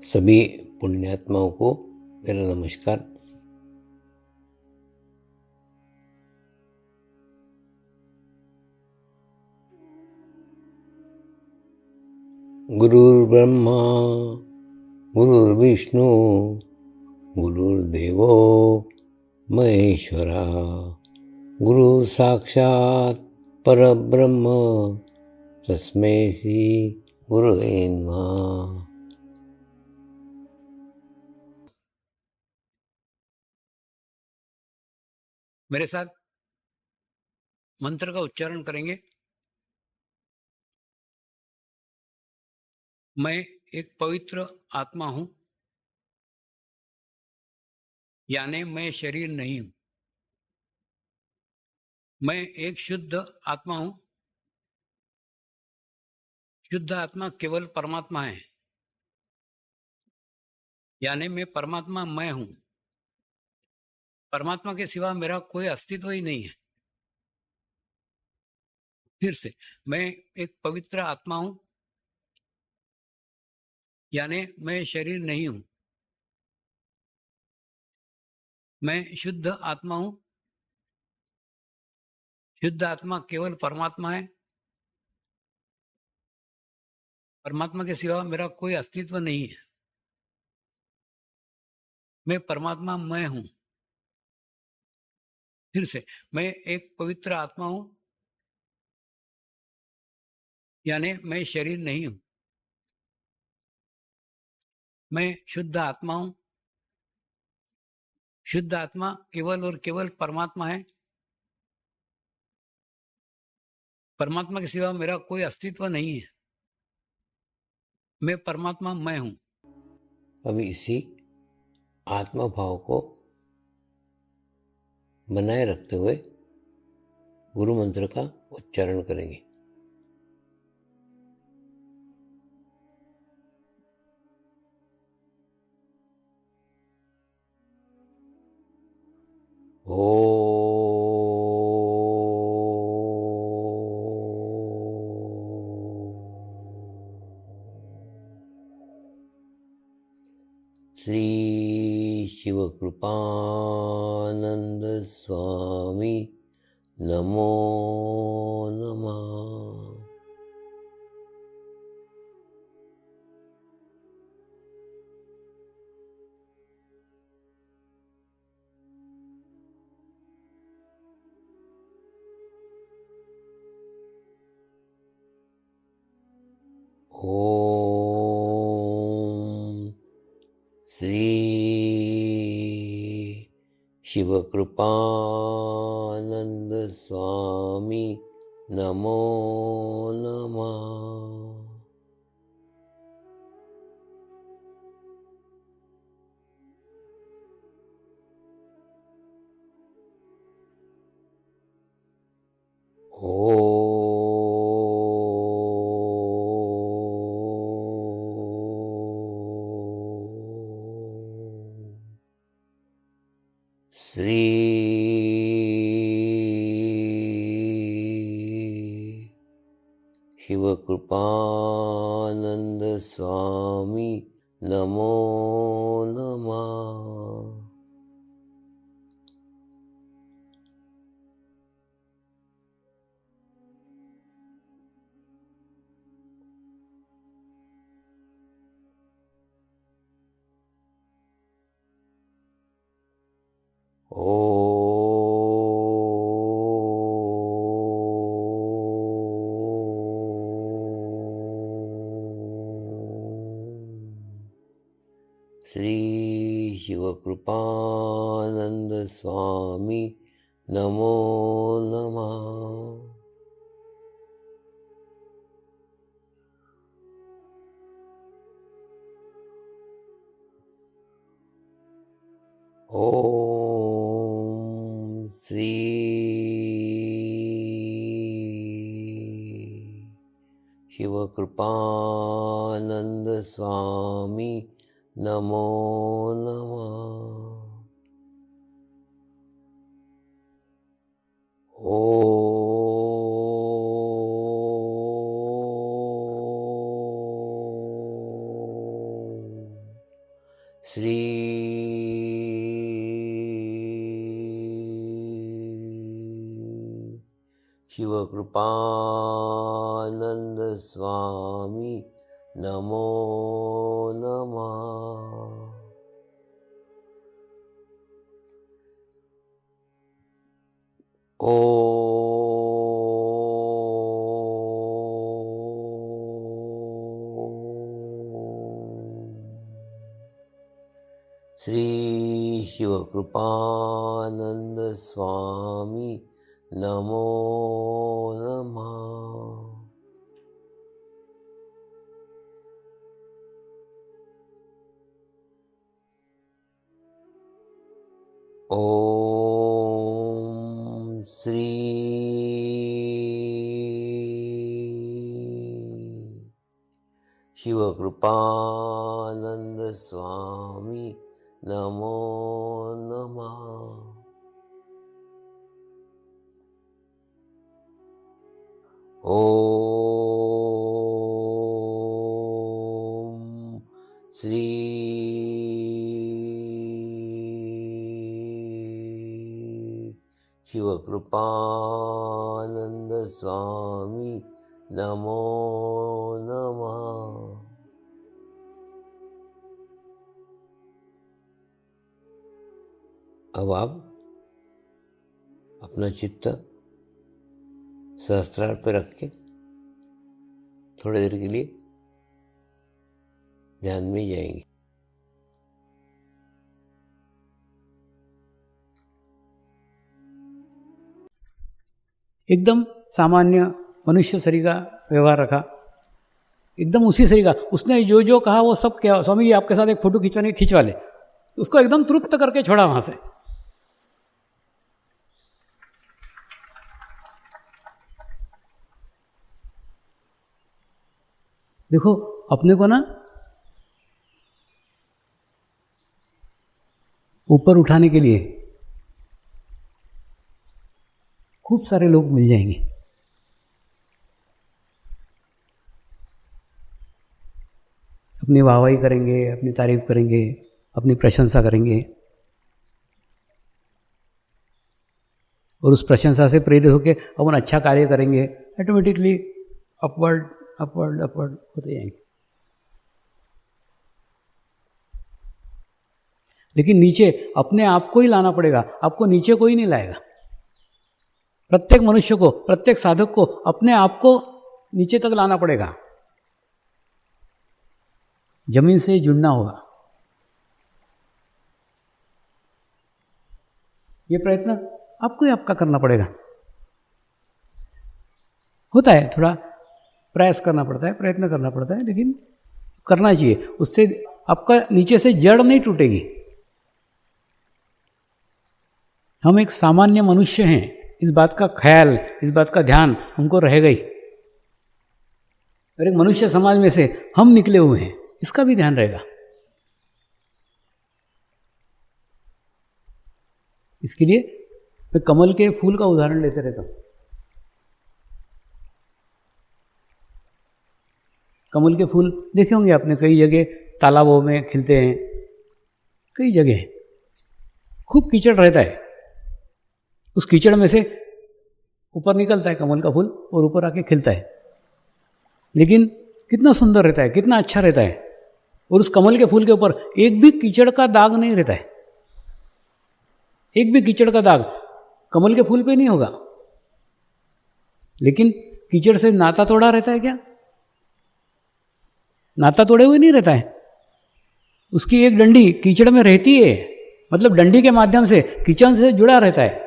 सभी पुण्यात्माओं को मेरा नमस्कार। गुरुर्ब्रह्मा गुरुर्विष्णु गुरुर्देवो महेश्वरा, गुरु साक्षात परब्रह्म तस्मै श्री गुरुवे नमः। मेरे साथ मंत्र का उच्चारण करेंगे। मैं एक पवित्र आत्मा हूं, यानी मैं शरीर नहीं हूं। मैं एक शुद्ध आत्मा हूं। शुद्ध आत्मा केवल परमात्मा है, यानी मैं परमात्मा मैं हूं। परमात्मा के सिवा मेरा कोई अस्तित्व ही नहीं है। फिर से, मैं एक पवित्र आत्मा हूं, यानी मैं शरीर नहीं हूं। मैं शुद्ध आत्मा हूं। शुद्ध आत्मा केवल परमात्मा है। परमात्मा के सिवा मेरा कोई अस्तित्व नहीं है। मैं परमात्मा मैं हूं। फिर से, मैं एक पवित्र आत्मा हूं, यानी मैं शरीर नहीं हूं। मैं शुद्ध आत्मा हूं। शुद्ध आत्मा केवल और केवल परमात्मा है। परमात्मा के सिवा मेरा कोई अस्तित्व नहीं है। मैं परमात्मा मैं हूं। अभी इसी आत्मा भाव को बनाए रखते हुए गुरु मंत्र का उच्चारण करेंगे। श्री शिवकृपानंद स्वामी नमो नमः। ओम श्री शिवकृपानंद स्वामी नमो नमः। श्री शिवकृपानंद स्वामी नमो नमः। श्री शिवकृपानंद स्वामी नमो नमः। ओम श्री शिवकृपानंद स्वामी नमो नमः। शिवकृपानंद स्वामी नमो नमः। श्री शिवकृपानंद स्वामी नमो नमः। ओम श्री शिवकृपानंद स्वामी नमो नमः। ओम श्री शिवकृपानंद स्वामी नमो नमः। अब आप अपना चित्त सहस्त्रार पर रख के थोड़ी देर के लिए ध्यान में जाएंगे। एकदम सामान्य मनुष्य शरीर का व्यवहार रखा, एकदम उसी शरीर का। उसने जो जो कहा वो सब क्या, स्वामी जी आपके साथ एक फोटो खिंचवा ले, उसको एकदम तृप्त करके छोड़ा वहां से। देखो अपने को ना ऊपर उठाने के लिए खूब सारे लोग मिल जाएंगे। अपनी वाहवाही करेंगे, अपनी तारीफ करेंगे, अपनी प्रशंसा करेंगे, और उस प्रशंसा से प्रेरित होकर अपन अच्छा कार्य करेंगे। ऑटोमेटिकली अपवर्ड अपवर्ड अपवर्ड होते जाएंगे। लेकिन नीचे अपने आप को ही लाना पड़ेगा, आपको नीचे कोई नहीं लाएगा। प्रत्येक मनुष्य को, प्रत्येक साधक को अपने आप को नीचे तक लाना पड़ेगा। जमीन से जुड़ना होगा। ये प्रयत्न आपको ही आपका करना पड़ेगा। होता है, थोड़ा प्रयास करना पड़ता है, प्रयत्न करना पड़ता है, लेकिन करना चाहिए। उससे आपका नीचे से जड़ नहीं टूटेगी। हम एक सामान्य मनुष्य हैं, इस बात का ख्याल, इस बात का ध्यान हमको रहेगा ही। और एक मनुष्य समाज में से हम निकले हुए हैं, इसका भी ध्यान रहेगा। इसके लिए मैं कमल के फूल का उदाहरण लेते रहता हूं। कमल के फूल देखे होंगे आपने, कई जगह तालाबों में खिलते हैं, कई जगह खूब कीचड़ रहता है। उस कीचड़ में से ऊपर निकलता है कमल का फूल और ऊपर आके खिलता है। लेकिन कितना सुंदर रहता है, कितना अच्छा रहता है। और उस कमल के फूल के ऊपर एक भी कीचड़ का दाग नहीं रहता है। एक भी कीचड़ का दाग कमल के फूल पे नहीं होगा। लेकिन कीचड़ से नाता तोड़ा रहता है क्या? नाता तोड़े हुए नहीं रहता है। उसकी एक डंडी कीचड़ में रहती है, मतलब डंडी के माध्यम से कीचड़ से जुड़ा रहता है।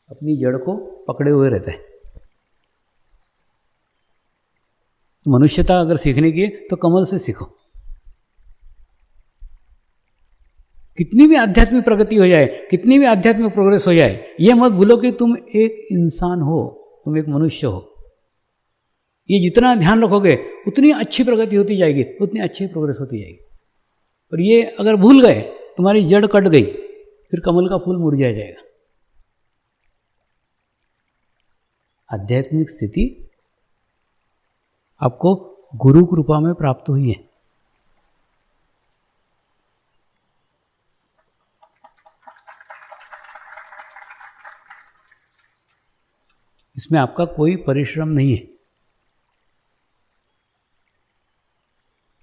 अपनी जड़ को पकड़े हुए रहता है। मनुष्यता अगर सीखने की है तो कमल से सीखो। कितनी भी आध्यात्मिक प्रगति हो जाए, कितनी भी आध्यात्मिक प्रोग्रेस हो जाए, यह मत भूलो कि तुम एक इंसान हो, तुम एक मनुष्य हो। ये जितना ध्यान रखोगे उतनी अच्छी प्रगति होती जाएगी, उतनी अच्छी प्रोग्रेस होती जाएगी। और ये अगर भूल गए, तुम्हारी जड़ कट गई, फिर कमल का फूल मुरझा जाएगा। आध्यात्मिक स्थिति आपको गुरु कृपा में प्राप्त हुई है। इसमें आपका कोई परिश्रम नहीं है।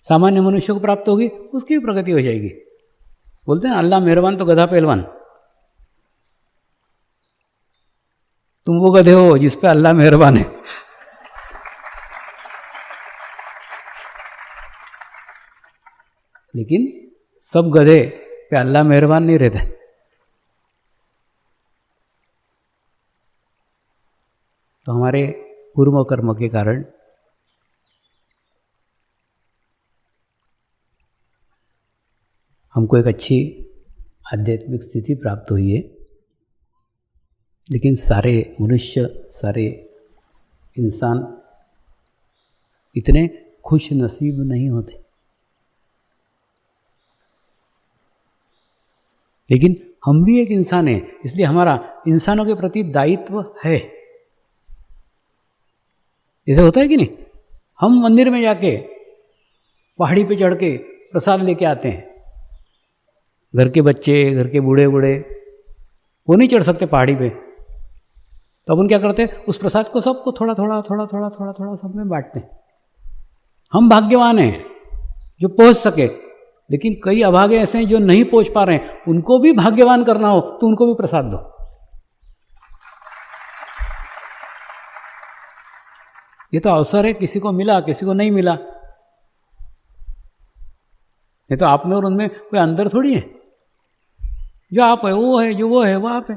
सामान्य मनुष्य को प्राप्त होगी, उसकी भी प्रगति हो जाएगी। बोलते हैं अल्लाह मेहरबान तो गधा पहलवान। तुम वो गधे हो जिस पे अल्लाह मेहरबान है। लेकिन सब गधे पे अल्लाह मेहरबान नहीं रहता। तो हमारे पूर्व कर्म के कारण हमको एक अच्छी आध्यात्मिक स्थिति प्राप्त हुई है। लेकिन सारे मनुष्य, सारे इंसान इतने खुश नसीब नहीं होते। लेकिन हम भी एक इंसान हैं, इसलिए हमारा इंसानों के प्रति दायित्व है। ऐसा होता है कि नहीं? हम मंदिर में जाके पहाड़ी पे चढ़ के प्रसाद लेके आते हैं। घर के बच्चे, घर के बूढ़े बूढ़े वो नहीं चढ़ सकते पहाड़ी पे, तो अपन क्या करते हैं, उस प्रसाद को सबको थोड़ा थोड़ा थोड़ा थोड़ा थोड़ा थोड़ा सब में बांटते हैं। हम भाग्यवान हैं जो पहुंच सके, लेकिन कई अभागे ऐसे हैं जो नहीं पहुंच पा रहे हैं। उनको भी भाग्यवान करना हो तो उनको भी प्रसाद दो। ये तो अवसर है, किसी को मिला किसी को नहीं मिला। नहीं तो आप में और उनमें कोई अंतर थोड़ी है। जो आप है वो है, जो वो है वो आप है।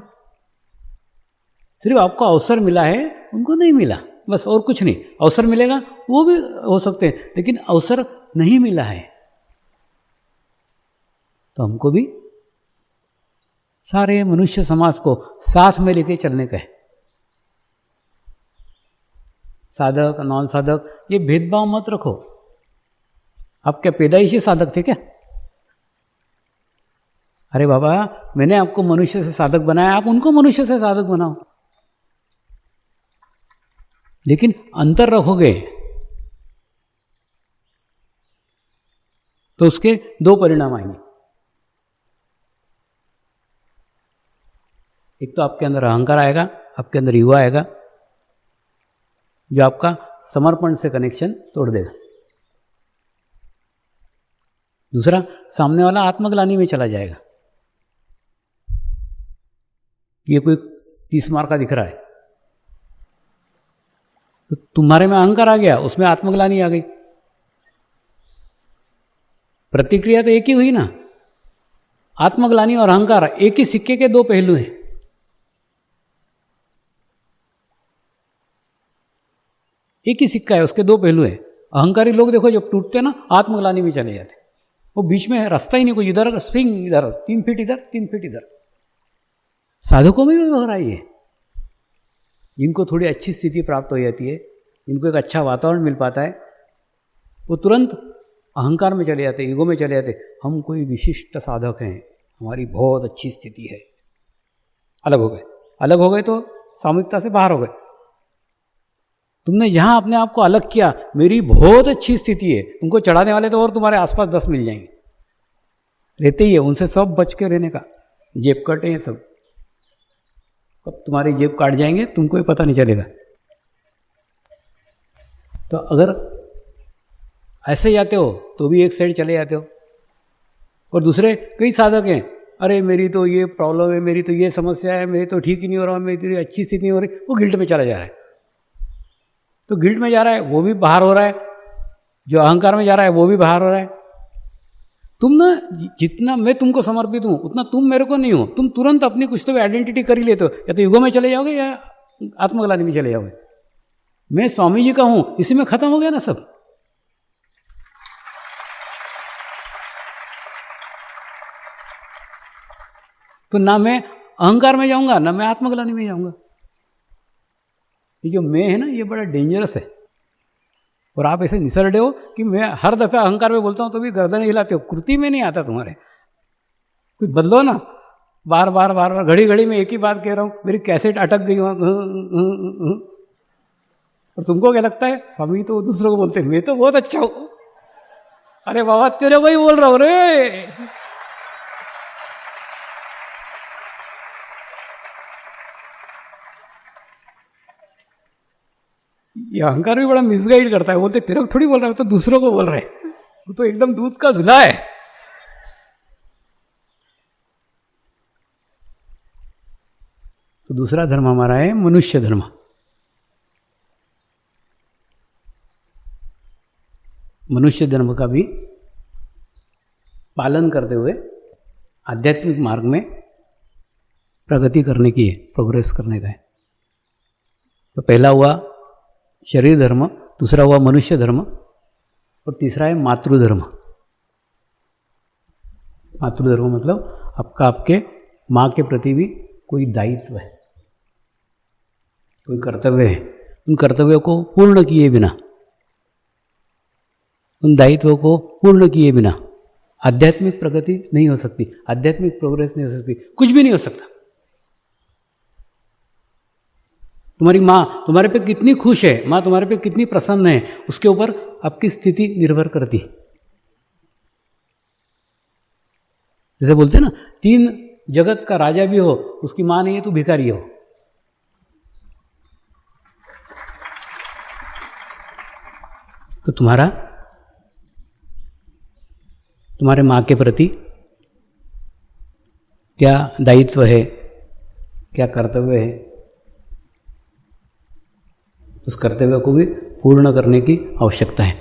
सिर्फ आपको अवसर मिला है, उनको नहीं मिला, बस और कुछ नहीं। अवसर मिलेगा वो भी हो सकते हैं, लेकिन अवसर नहीं मिला है। तो हमको भी सारे मनुष्य समाज को साथ में लेके चलने का है। साधक नॉन साधक ये भेदभाव मत रखो। आप क्या पैदाइशी साधक थे क्या? अरे बाबा, मैंने आपको मनुष्य से साधक बनाया, आप उनको मनुष्य से साधक बनाओ। लेकिन अंतर रखोगे तो उसके दो परिणाम आएंगे। एक तो आपके अंदर अहंकार आएगा, आपके अंदर ईगो आएगा, जो आपका समर्पण से कनेक्शन तोड़ देगा। दूसरा, सामने वाला आत्मग्लानि में चला जाएगा। ये कोई 30 मार्क का दिख रहा है, तो तुम्हारे में अहंकार आ गया, उसमें आत्मग्लानि आ गई। प्रतिक्रिया तो एक ही हुई ना। आत्मग्लानि और अहंकार एक ही सिक्के के दो पहलू हैं। एक ही सिक्का है, उसके दो पहलू हैं। अहंकारी लोग देखो जब टूटते ना, आत्मग्लानि में चले जाते। वो बीच में रास्ता ही नहीं, कोई इधर स्विंग, इधर 3 फीट इधर 3 फीट इधर। साधकों में भी हो रहा है। जिनको थोड़ी अच्छी स्थिति प्राप्त हो जाती है, जिनको एक अच्छा वातावरण मिल पाता है, वो तुरंत अहंकार में चले जाते, ईगो में चले जाते। हम कोई विशिष्ट साधक हैं, हमारी बहुत अच्छी स्थिति है। अलग हो गए। अलग हो गए तो सामूहिकता से बाहर हो गए। तुमने जहां अपने आप को अलग किया, मेरी बहुत अच्छी स्थिति है, तुमको चढ़ाने वाले तो और तुम्हारे आसपास 10 मिल जाएंगे। रहते ही है, उनसे सब बच के रहने का। जेब कटे हैं सब, कब तुम्हारी जेब काट जाएंगे तुमको ही पता नहीं चलेगा। तो अगर ऐसे जाते हो तो भी एक साइड चले जाते हो। और दूसरे कई साधक हैं, अरे मेरी तो ये प्रॉब्लम है, मेरी तो ये समस्या है, मेरी तो ठीक ही नहीं हो रहा, मेरी अच्छी स्थिति नहीं हो रही, वो गिल्ट में चला जा रहा है। तो गिल्ट में जा रहा है, वो भी बाहर हो रहा है। जो अहंकार में जा रहा है वो भी बाहर हो रहा है। तुम ना, जितना मैं तुमको समर्पित हूं उतना तुम मेरे को नहीं हो। तुम तुरंत अपनी कुछ तो आइडेंटिटी कर ही लेते हो, या तो ईगो में चले जाओगे या आत्मग्लानि में चले जाओगे। मैं स्वामी जी का हूं, इसी में खत्म हो गया ना सब। तो ना मैं अहंकार में जाऊंगा, ना मैं आत्मग्लानि में जाऊंगा। ये जो मैं है ना, ये बड़ा डेंजरस है। और आप ऐसे निसरडे हो कि मैं हर दफे अहंकार में बोलता हूं तो भी गर्दन हिलाते हो, कृति में नहीं आता तुम्हारे। कुछ बदलो ना। बार बार बार बार घड़ी घड़ी में एक ही बात कह रहा हूं, मेरी कैसेट अटक गई वहां। और तुमको क्या लगता है, स्वामी तो दूसरों को बोलते हैं, मैं तो बहुत अच्छा हूं। अरे बाबा, तेरे को ही बोल रहा हूं रे। ये अहंकार भी बड़ा मिसगाइड करता है, बोलते तेरे को थोड़ी बोल रहा है, तो दूसरों को बोल रहे हैं, वो तो एकदम दूध का धुला है। तो दूसरा धर्म हमारा है मनुष्य धर्म। मनुष्य धर्म का भी पालन करते हुए आध्यात्मिक मार्ग में प्रगति करने की है, प्रोग्रेस करने का है। तो पहला हुआ शरीर धर्म, दूसरा हुआ मनुष्य धर्म, और तीसरा है मातृधर्म। मातृधर्म मतलब आपका आपके माँ के प्रति भी कोई दायित्व है, कोई कर्तव्य है। उन कर्तव्यों को पूर्ण किए बिना, उन दायित्वों को पूर्ण किए बिना आध्यात्मिक प्रगति नहीं हो सकती, आध्यात्मिक प्रोग्रेस नहीं हो सकती, कुछ भी नहीं हो सकता। तुम्हारी माँ तुम्हारे पे कितनी खुश है, माँ तुम्हारे पे कितनी प्रसन्न है, उसके ऊपर आपकी स्थिति निर्भर करती है। जैसे बोलते हैं ना, 3 जगत का राजा भी हो, उसकी माँ नहीं है तो भिखारी हो। तो तुम्हारे माँ के प्रति क्या दायित्व है, क्या कर्तव्य है, उस कर्तव्य को भी पूर्ण करने की आवश्यकता है।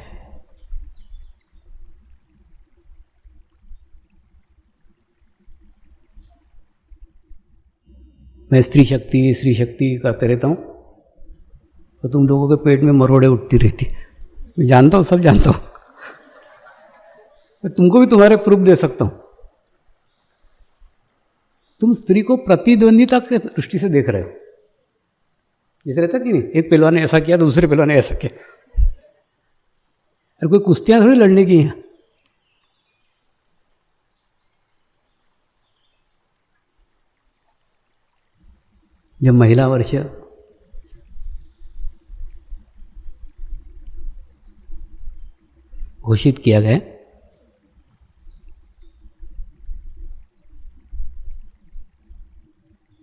मैं स्त्री शक्ति करते रहता हूँ, तो तुम लोगों के पेट में मरोड़े उठती रहती। मैं जानता हूँ, सब जानता हूँ। मैं तुमको भी तुम्हारे प्रूफ दे सकता हूँ। तुम स्त्री को प्रतिद्वंदिता के दृष्टि से देख रहे हो। जैसे रहता कि नहीं, एक पहलवान ने ऐसा किया, दूसरे पहलवान ने ऐसा किया। अरे कोई कुश्तियां थोड़ी लड़ने की हैं। जब महिला वर्ष घोषित किया गया,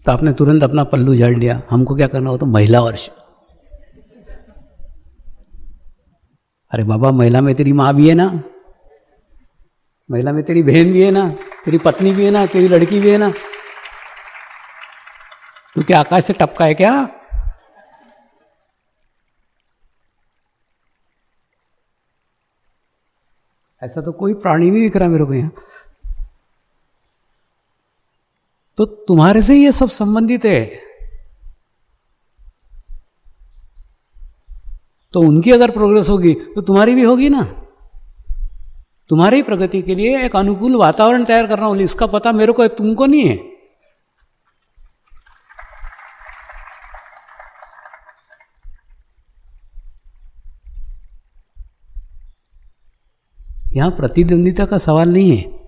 तो आपने तुरंत अपना पल्लू झाड़ लिया, हमको क्या करना हो तो महिला वर्ष। अरे बाबा, महिला में तेरी माँ भी है ना, महिला में तेरी बहन भी है ना, तेरी पत्नी भी है ना, तेरी लड़की भी है ना। तू क्या आकाश से टपका है क्या? ऐसा तो कोई प्राणी नहीं दिख रहा मेरे को यहाँ। तो तुम्हारे से ये सब संबंधित है। तो उनकी अगर प्रोग्रेस होगी तो तुम्हारी भी होगी ना। तुम्हारी प्रगति के लिए एक अनुकूल वातावरण तैयार करना होगा, इसका पता मेरे को है, तुमको नहीं है। यहां प्रतिद्वंदिता का सवाल नहीं है।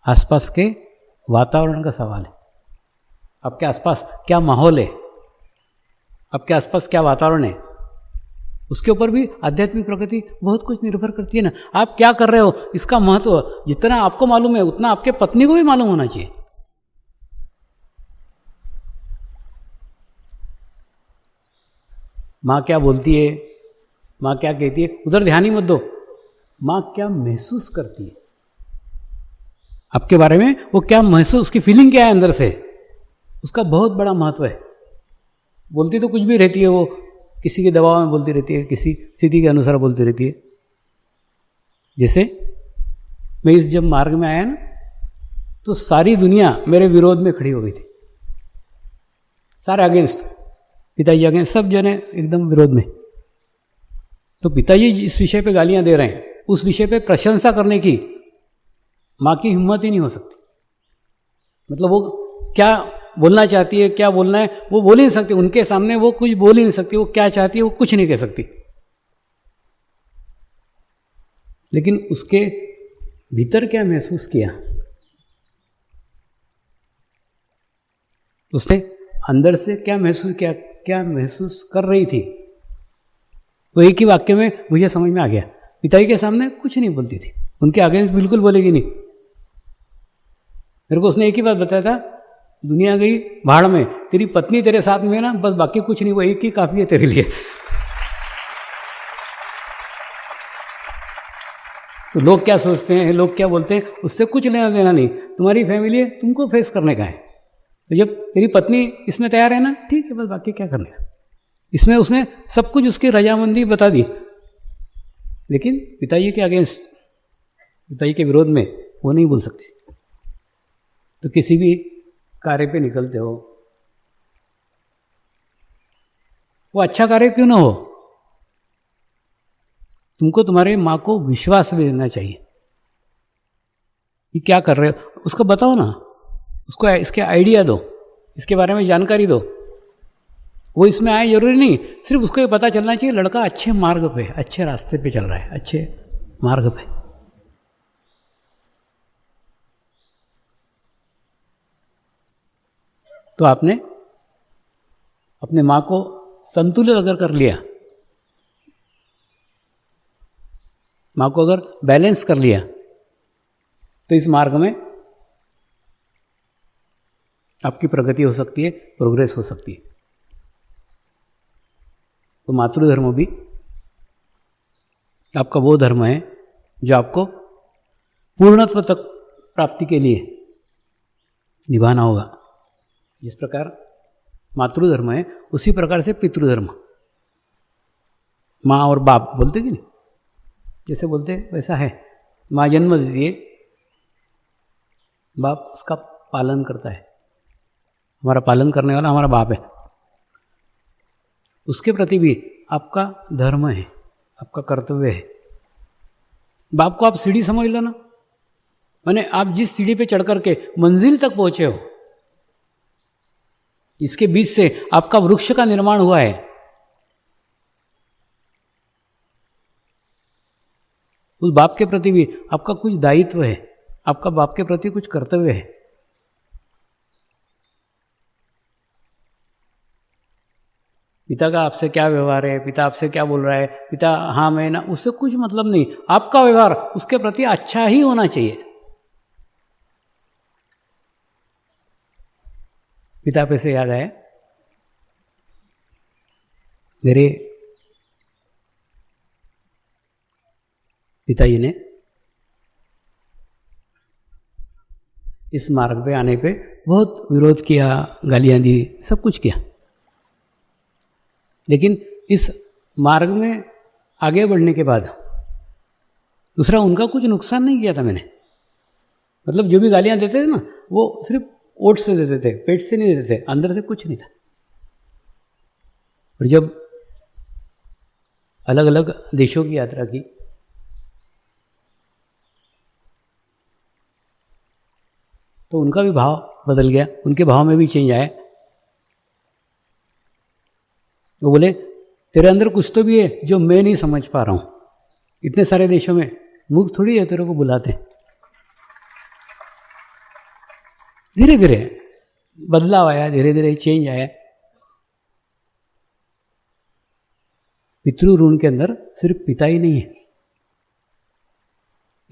आसपास के वातावरण का सवाल है। आपके आसपास क्या माहौल है, आपके आसपास क्या वातावरण है, उसके ऊपर भी आध्यात्मिक प्रगति बहुत कुछ निर्भर करती है ना। आप क्या कर रहे हो, इसका महत्व जितना आपको मालूम है उतना आपके पत्नी को भी मालूम होना चाहिए। माँ क्या बोलती है, माँ क्या कहती है, उधर ध्यान ही मत दो। माँ क्या महसूस करती है आपके बारे में, वो क्या महसूस, उसकी फीलिंग क्या है अंदर से, उसका बहुत बड़ा महत्व है। बोलती तो कुछ भी रहती है, वो किसी के दबाव में बोलती रहती है, किसी स्थिति के अनुसार बोलती रहती है। जैसे मैं इस जब मार्ग में आया ना, तो सारी दुनिया मेरे विरोध में खड़ी हो गई थी, सारे अगेंस्ट, पिताजी अगेंस्ट, सब जने एकदम विरोध में। तो पिताजी इस विषय पे गालियां दे रहे हैं, उस विषय पे प्रशंसा करने की माँ की हिम्मत ही नहीं हो सकती। मतलब वो क्या बोलना चाहती है, क्या बोलना है, वो बोल ही नहीं सकती। उनके सामने वो कुछ बोल ही नहीं सकती। वो क्या चाहती है वो कुछ नहीं कह सकती। लेकिन उसके भीतर क्या महसूस किया, उसने अंदर से क्या महसूस किया, क्या महसूस कर रही थी, वो एक ही वाक्य में मुझे समझ में आ गया। पिताजी के सामने कुछ नहीं बोलती थी, उनके अगेंस्ट बिल्कुल बोलेगी नहीं। मेरे को उसने एक ही बात बताया था, दुनिया गई भाड़ में, तेरी पत्नी तेरे साथ में है ना, बस बाकी कुछ नहीं, वो एक ही काफ़ी है तेरे लिए। तो लोग क्या सोचते हैं, लोग क्या बोलते हैं, उससे कुछ लेना देना नहीं। तुम्हारी फैमिली है, तुमको फेस करने का है। तो जब तेरी पत्नी इसमें तैयार है ना, ठीक है, बस बाकी क्या करना है। इसमें उसने सब कुछ उसकी रजामंदी बता दी, लेकिन पिताजी के अगेंस्ट, पिताजी के विरोध में वो नहीं बोल सकती। तो किसी भी कार्य पे निकलते हो, वो अच्छा कार्य क्यों ना हो, तुमको तुम्हारे माँ को विश्वास देना चाहिए कि क्या कर रहे हो, उसको बताओ ना, उसको इसके आइडिया दो, इसके बारे में जानकारी दो। वो इसमें आए जरूरी नहीं, सिर्फ उसको ये पता चलना चाहिए लड़का अच्छे मार्ग पे, अच्छे रास्ते पे चल रहा है, अच्छे मार्ग पे। तो आपने अपने माँ को संतुलित अगर कर लिया, माँ को अगर बैलेंस कर लिया, तो इस मार्ग में आपकी प्रगति हो सकती है, प्रोग्रेस हो सकती है। तो मातृधर्म भी आपका वो धर्म है जो आपको पूर्णत्व तक प्राप्ति के लिए निभाना होगा। जिस प्रकार मातृधर्म है, उसी प्रकार से पितृधर्म, माँ और बाप बोलते कि नहीं, जैसे बोलते वैसा है। माँ जन्म देती है, बाप उसका पालन करता है। हमारा पालन करने वाला हमारा बाप है। उसके प्रति भी आपका धर्म है, आपका कर्तव्य है। बाप को आप सीढ़ी समझ लो ना, माने आप जिस सीढ़ी पे चढ़ करके मंजिल तक पहुंचे हो, इसके बीच से आपका वृक्ष का निर्माण हुआ है। उस बाप के प्रति भी आपका कुछ दायित्व है, आपका बाप के प्रति कुछ कर्तव्य है। पिता का आपसे क्या व्यवहार है, पिता आपसे क्या बोल रहा है, पिता हाँ मैं ना, उससे कुछ मतलब नहीं। आपका व्यवहार उसके प्रति अच्छा ही होना चाहिए। पिता पे से याद आया, मेरे पिताजी ने इस मार्ग पे आने पे बहुत विरोध किया, गालियां दी, सब कुछ किया, लेकिन इस मार्ग में आगे बढ़ने के बाद दूसरा उनका कुछ नुकसान नहीं किया था मैंने। मतलब जो भी गालियां देते थे ना, वो सिर्फ ओठ से देते थे, पेट से नहीं देते थे, अंदर से कुछ नहीं था। और जब अलग अलग देशों की यात्रा की, तो उनका भी भाव बदल गया, उनके भाव में भी चेंज आया। वो बोले तेरे अंदर कुछ तो भी है जो मैं नहीं समझ पा रहा हूँ। इतने सारे देशों में मूर्ख थोड़ी है तेरे को बुलाते। धीरे धीरे बदलाव आया, धीरे धीरे चेंज आया। पितृ ऋण के अंदर सिर्फ पिता ही नहीं है,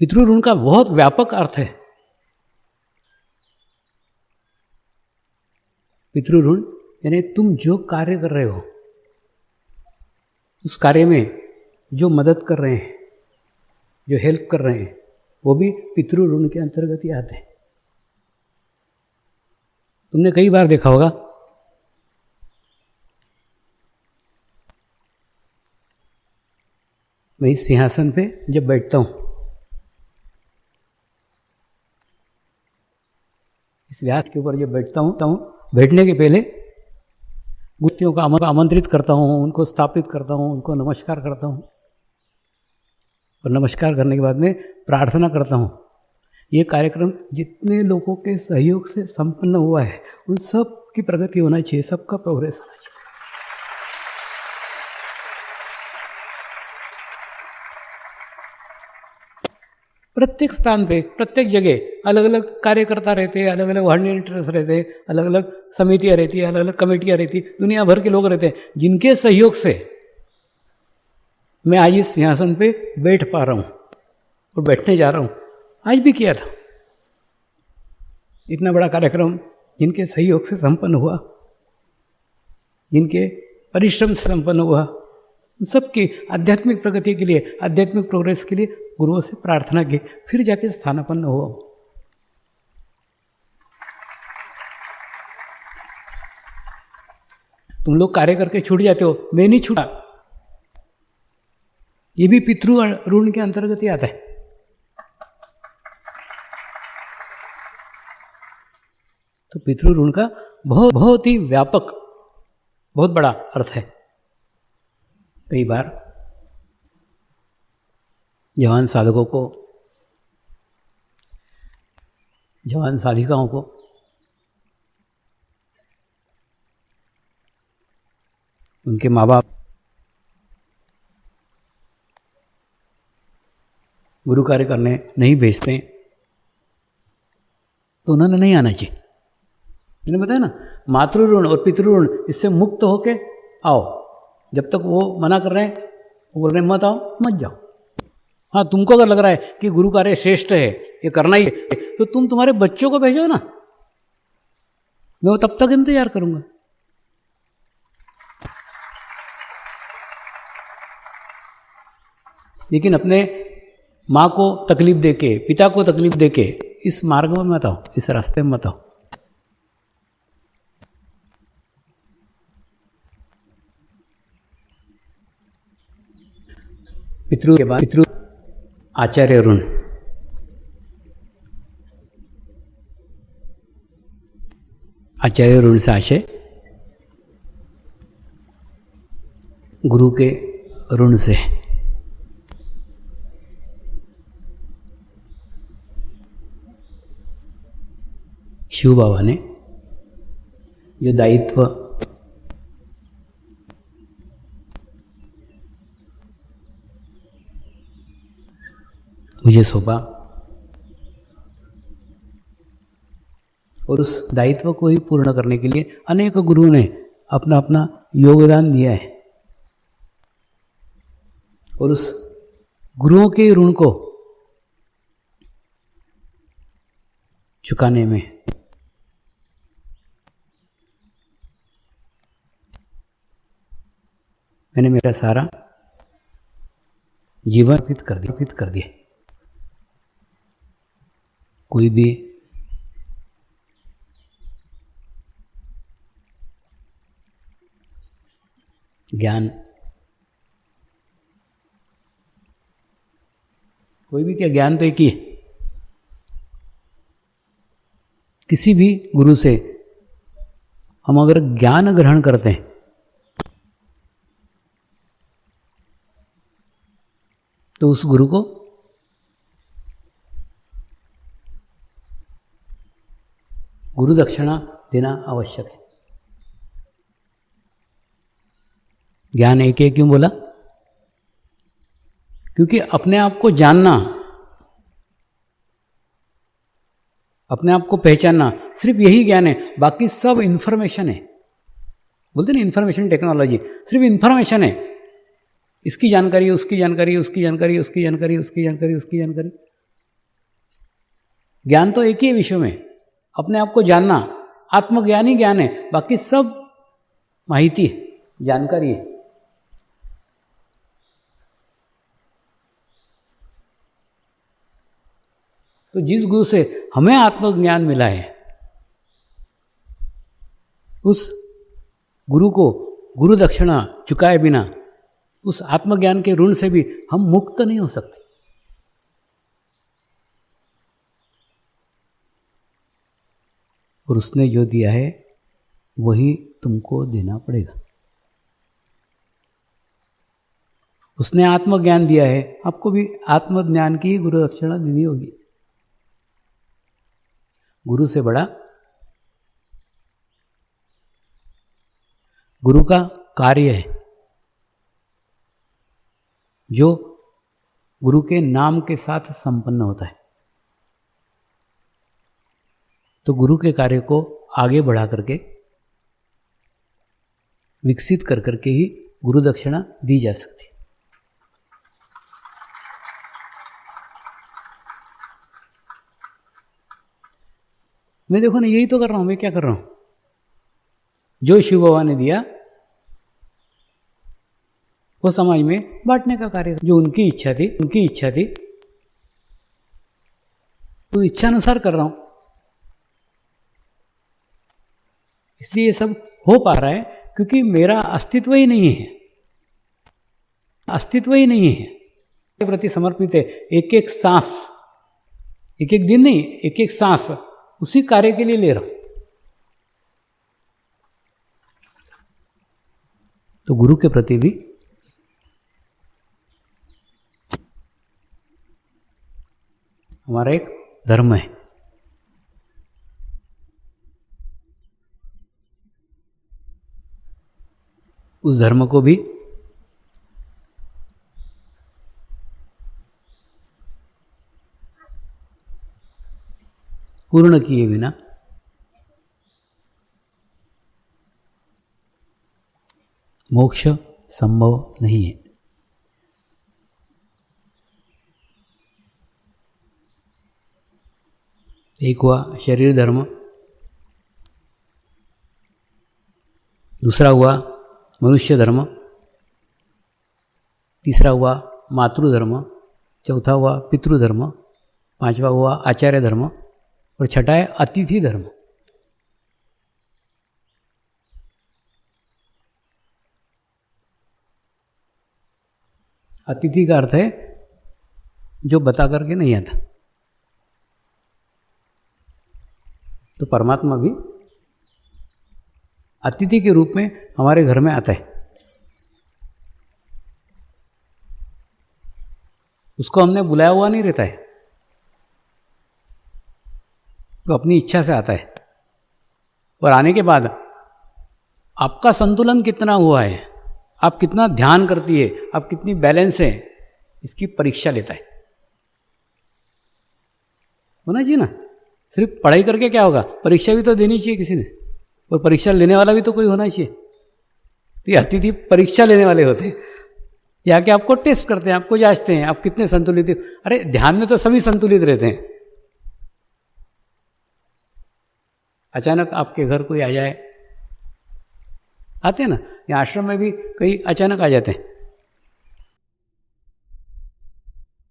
पितृ ऋण का बहुत व्यापक अर्थ है। पितृ ऋण यानी तुम जो कार्य कर रहे हो, उस कार्य में जो मदद कर रहे हैं, जो हेल्प कर रहे हैं, वो भी पितृ ऋण के अंतर्गत ही आते हैं। तुमने कई बार देखा होगा, मैं इस सिंहासन पे जब बैठता हूँ, इस व्यास के ऊपर जब बैठता हूँ, बैठने के पहले गुत्तियों को आमंत्रित करता हूँ, उनको स्थापित करता हूँ, उनको नमस्कार करता हूँ, और नमस्कार करने के बाद में प्रार्थना करता हूँ। ये कार्यक्रम जितने लोगों के सहयोग से संपन्न हुआ है, उन सब की प्रगति होना चाहिए, सबका प्रोग्रेस होना चाहिए। प्रत्येक स्थान पे, प्रत्येक जगह अलग अलग कार्यकर्ता रहते हैं, अलग अलग वॉलंटियर्स रहते हैं, अलग अलग समितियाँ रहती है, अलग अलग कमेटियाँ रहती, दुनिया भर के लोग रहते हैं, जिनके सहयोग से मैं आज इस सिंहासन पे बैठ पा रहा हूँ और बैठने जा रहा हूँ। आज भी किया था, इतना बड़ा कार्यक्रम जिनके सहयोग से संपन्न हुआ, जिनके परिश्रम से संपन्न हुआ, उन सबकी आध्यात्मिक प्रगति के लिए, आध्यात्मिक प्रोग्रेस के लिए गुरुओं से प्रार्थना की, फिर जाके स्थानापन्न हुआ। तुम लोग कार्य करके छूट जाते हो, मैं नहीं छूटा। ये भी पितृ ऋण के अंतर्गत ही आता है। तो पितृ ऋण का बहुत बहुत ही व्यापक, बहुत बड़ा अर्थ है। कई बार जवान साधकों को, जवान साधिकाओं को उनके माँ बाप गुरु कार्य करने नहीं भेजते, तो उन्होंने नहीं आना चाहिए। मैंने बताया ना, मातृ ऋण और पितृ ऋण, इससे मुक्त होके आओ। जब तक वो मना कर रहे हैं, वो बोल रहे हैं मत आओ, मत जाओ। हाँ, तुमको अगर लग रहा है कि गुरु कार्य श्रेष्ठ है, ये करना ही है, तो तुम तुम्हारे बच्चों को भेजो ना, मैं वो तब तक इंतजार करूंगा। लेकिन अपने माँ को तकलीफ देके, पिता को तकलीफ देके इस मार्ग में मत आओ, इस रास्ते में मत आओ। पितृ के बाद पितृ आचार्य ऋण। आचार्य ऋण से आशय गुरु के ऋण से। शिव बाबा ने जो दायित्व मुझे सौंपा, और उस दायित्व को ही पूर्ण करने के लिए अनेक गुरुओं ने अपना अपना योगदान दिया है। और उस गुरुओं के ऋण को चुकाने में मैंने मेरा सारा जीवन अर्पित कर दिया। कोई भी ज्ञान, कोई भी क्या ज्ञान तो एक ही है। किसी भी गुरु से हम अगर ज्ञान ग्रहण करते हैं तो उस गुरु को गुरु दक्षिणा देना आवश्यक है। ज्ञान एक है, क्यों बोला? क्योंकि अपने आप को जानना, अपने आप को पहचानना, सिर्फ यही ज्ञान है। बाकी सब इंफॉर्मेशन है। बोलते ना इंफॉर्मेशन टेक्नोलॉजी, सिर्फ इंफॉर्मेशन है। इसकी जानकारी, उसकी जानकारी, उसकी जानकारी, उसकी जानकारी, उसकी जानकारी, उसकी जानकारी। ज्ञान तो एक ही है विश्व में, अपने आप को जानना। आत्मज्ञान ही ज्ञान है, बाकी सब माहिती है, जानकारी है। तो जिस गुरु से हमें आत्मज्ञान मिला है, उस गुरु को गुरु दक्षिणा चुकाए बिना उस आत्मज्ञान के ऋण से भी हम मुक्त नहीं हो सकते। और उसने जो दिया है वही तुमको देना पड़ेगा। उसने आत्मज्ञान दिया है, आपको भी आत्मज्ञान की गुरु दक्षिणा देनी होगी। गुरु से बड़ा गुरु का कार्य है, जो गुरु के नाम के साथ संपन्न होता है। तो गुरु के कार्य को आगे बढ़ा करके, विकसित कर करके ही गुरु दक्षिणा दी जा सकती है। मैं देखो ना यही तो कर रहा हूँ, मैं क्या कर रहा हूँ, जो शिव बाबा ने दिया वो समाज में बांटने का कार्य, जो उनकी इच्छा थी तो इच्छा अनुसार कर रहा हूं। इसलिए ये सब हो पा रहा है क्योंकि मेरा अस्तित्व ही नहीं है, के प्रति समर्पित है। एक एक सांस, एक एक दिन नहीं, एक एक सांस उसी कार्य के लिए ले रहा हूं। तो गुरु के प्रति भी हमारा एक धर्म है। उस धर्म को भी पूर्ण किए बिना मोक्ष संभव नहीं है। एक हुआ शरीर धर्म, दूसरा हुआ मनुष्य धर्म, तीसरा हुआ मातृधर्म, चौथा हुआ पितृधर्म, पांचवा हुआ आचार्य धर्म और छठा है अतिथि धर्म। अतिथि का अर्थ है जो बता करके नहीं आता। तो परमात्मा भी अतिथि के रूप में हमारे घर में आता है। उसको हमने बुलाया हुआ नहीं रहता है, वो अपनी इच्छा से आता है। और आने के बाद आपका संतुलन कितना हुआ है, आप कितना ध्यान करती है, आप कितनी बैलेंस है, इसकी परीक्षा लेता है। होना चाहिए ना, सिर्फ पढ़ाई करके क्या होगा, परीक्षा भी तो देनी चाहिए किसी ने, और परीक्षा लेने वाला भी तो कोई होना चाहिए। तो ये अतिथि परीक्षा लेने वाले होते हैं, या कि आपको टेस्ट करते हैं, आपको जांचते हैं आप कितने संतुलित हो। अरे ध्यान में तो सभी संतुलित रहते हैं। अचानक आपके घर कोई आ जाए, आते हैं ना, या आश्रम में भी कई अचानक आ जाते हैं,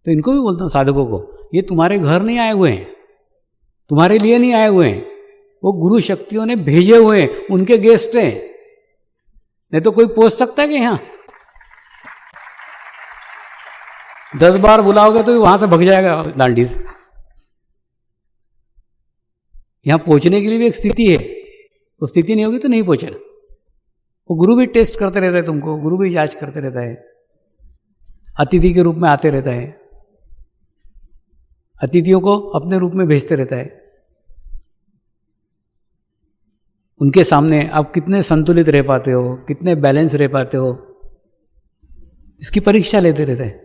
तो इनको भी बोलता हूँ साधकों को, ये तुम्हारे घर नहीं आए हुए हैं, तुम्हारे लिए नहीं आए हुए हैं, वो गुरु शक्तियों ने भेजे हुए हैं, उनके गेस्ट हैं। नहीं तो कोई पहुंच सकता है कि यहाँ 10 बार बुलाओगे तो वहां से भग जाएगा दांडी से। यहां पहुंचने के लिए भी एक स्थिति है, वो स्थिति नहीं होगी तो नहीं पहुंचेगा। वो गुरु भी टेस्ट करते रहता है तुमको, गुरु भी जांच करते रहता है, अतिथि के रूप में आते रहता है, अतिथियों को अपने रूप में भेजते रहता है। उनके सामने आप कितने संतुलित रह पाते हो, कितने बैलेंस रह पाते हो, इसकी परीक्षा लेते रहते हैं।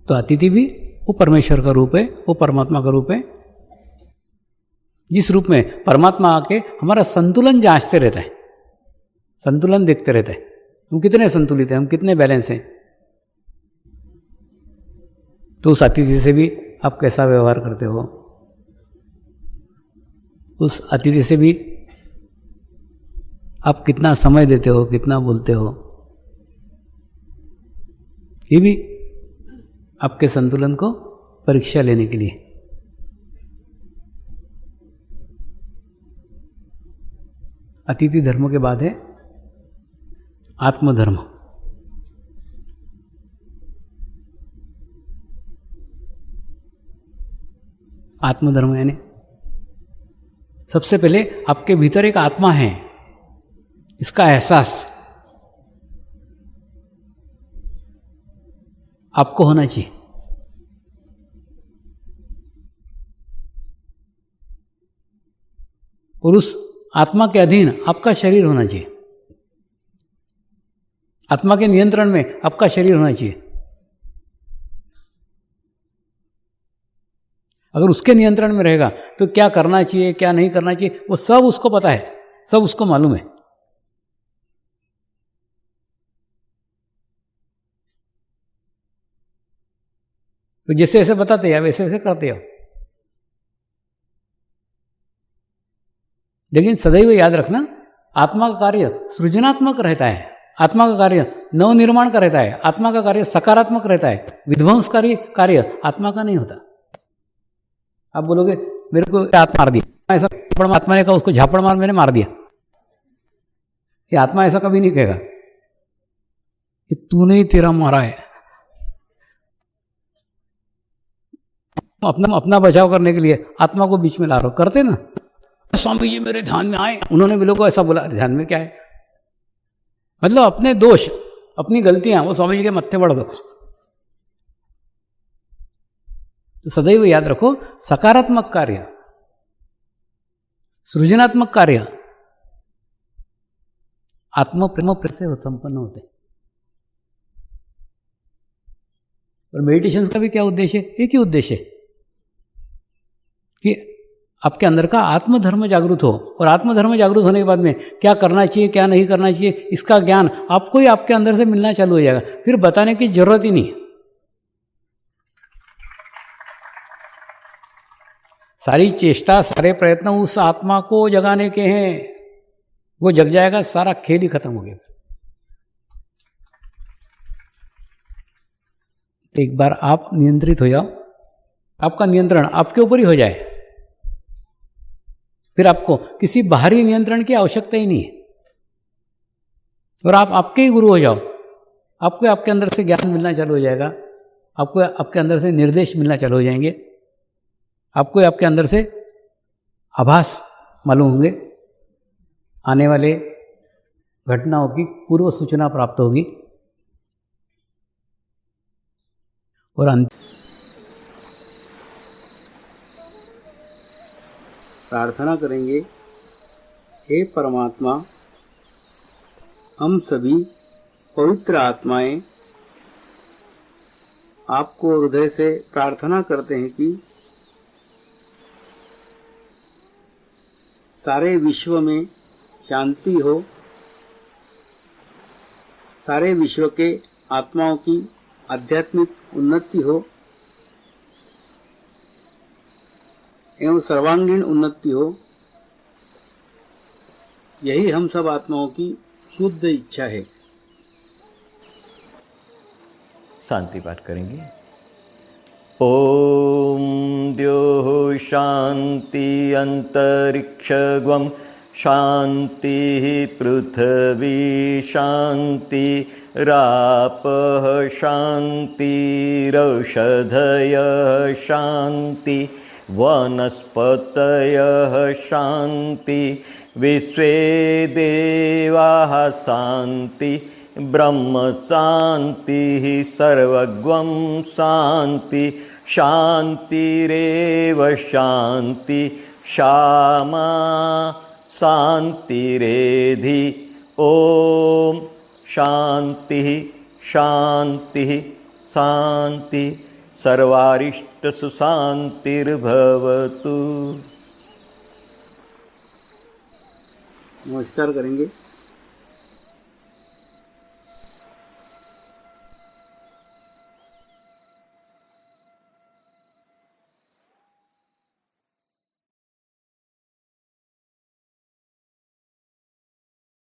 तो अतिथि भी वो परमेश्वर का रूप है, वो परमात्मा का रूप है, जिस रूप में परमात्मा आके हमारा संतुलन जांचते रहता है, संतुलन देखते रहता है, हम कितने संतुलित हैं, हम कितने बैलेंस हैं। तो उस अतिथि से भी आप कैसा व्यवहार करते हो, उस अतिथि से भी आप कितना समय देते हो, कितना बोलते हो, ये भी आपके संतुलन को परीक्षा लेने के लिए। अतिथि धर्म के बाद है आत्मधर्म। आत्मधर्म यानी सबसे पहले आपके भीतर एक आत्मा है, इसका एहसास आपको होना चाहिए। और उस आत्मा के अधीन आपका शरीर होना चाहिए, आत्मा के नियंत्रण में आपका शरीर होना चाहिए। अगर उसके नियंत्रण में रहेगा तो क्या करना चाहिए, क्या नहीं करना चाहिए, वो सब उसको पता है, सब उसको मालूम है। तो जैसे ऐसे बताते हैं वैसे ऐसे करते हो। लेकिन सदैव याद रखना, आत्मा का कार्य सृजनात्मक रहता है, आत्मा का कार्य नवनिर्माण का रहता है, आत्मा का कार्य सकारात्मक रहता है, विध्वंसकारी कार्य आत्मा का नहीं होता। आप बोलोगे मेरे को आत्मा मार दिया, ऐसा आत्मा ने कहा उसको झापड़ मार, मैंने मार दिया, ये आत्मा ऐसा कभी नहीं कहेगा, ये तूने ही तेरा मारा है। अपना बचाव करने के लिए आत्मा को बीच में ला रहे हो, करते ना। स्वामी जी मेरे ध्यान में आए, उन्होंने भी लोगों को ऐसा बोला, ध्यान में क्या है, मतलब अपने दोष अपनी गलतियां वो स्वामी जी के मत्थे बढ़ दो। तो सदैव याद रखो, सकारात्मक कार्य सृजनात्मक कार्य आत्म प्रेम से संपन्न होते। और मेडिटेशन का भी क्या उद्देश्य है? एक ही उद्देश्य है कि आपके अंदर का आत्मधर्म जागृत हो, और आत्मधर्म जागृत होने के बाद में क्या करना चाहिए क्या नहीं करना चाहिए इसका ज्ञान आपको ही आपके अंदर से मिलना चालू हो जाएगा, फिर बताने की जरूरत ही नहीं। सारी चेष्टा सारे प्रयत्न उस आत्मा को जगाने के हैं, वो जग जाएगा, सारा खेल ही खत्म हो गया। एक बार आप नियंत्रित हो जाओ, आपका नियंत्रण आपके ऊपर ही हो जाए, फिर आपको किसी बाहरी नियंत्रण की आवश्यकता ही नहीं है, और आप आपके ही गुरु हो जाओ। आपको आपके अंदर से ज्ञान मिलना चालू हो जाएगा, आपको आपके अंदर से निर्देश मिलना चालू हो जाएंगे, आपको आपके अंदर से आभास मालूम होंगे, आने वाले घटनाओं की पूर्व सूचना प्राप्त होगी। और प्रार्थना करेंगे, हे परमात्मा, हम सभी पवित्र आत्माएं आपको हृदय से प्रार्थना करते हैं कि सारे विश्व में शांति हो, सारे विश्व के आत्माओं की आध्यात्मिक उन्नति हो एवं सर्वांगीण उन्नति हो, यही हम सब आत्माओं की शुद्ध इच्छा है। शांति पाठ करेंगे। ओम द्योः शांति अंतरिक्षगम शांति पृथ्वी शांति रापः शांति रौषधयः शांति वनस्पतयः शांति विश्वे देवाः शांति ब्रह्म शांति सर्वगं शांति शांतिरेव शांति क्षमा शांतिरेधि। ओम शांति शांति शांति सर्वारिष्ट सुशांतिर्भवतु। नमस्कार करेंगे।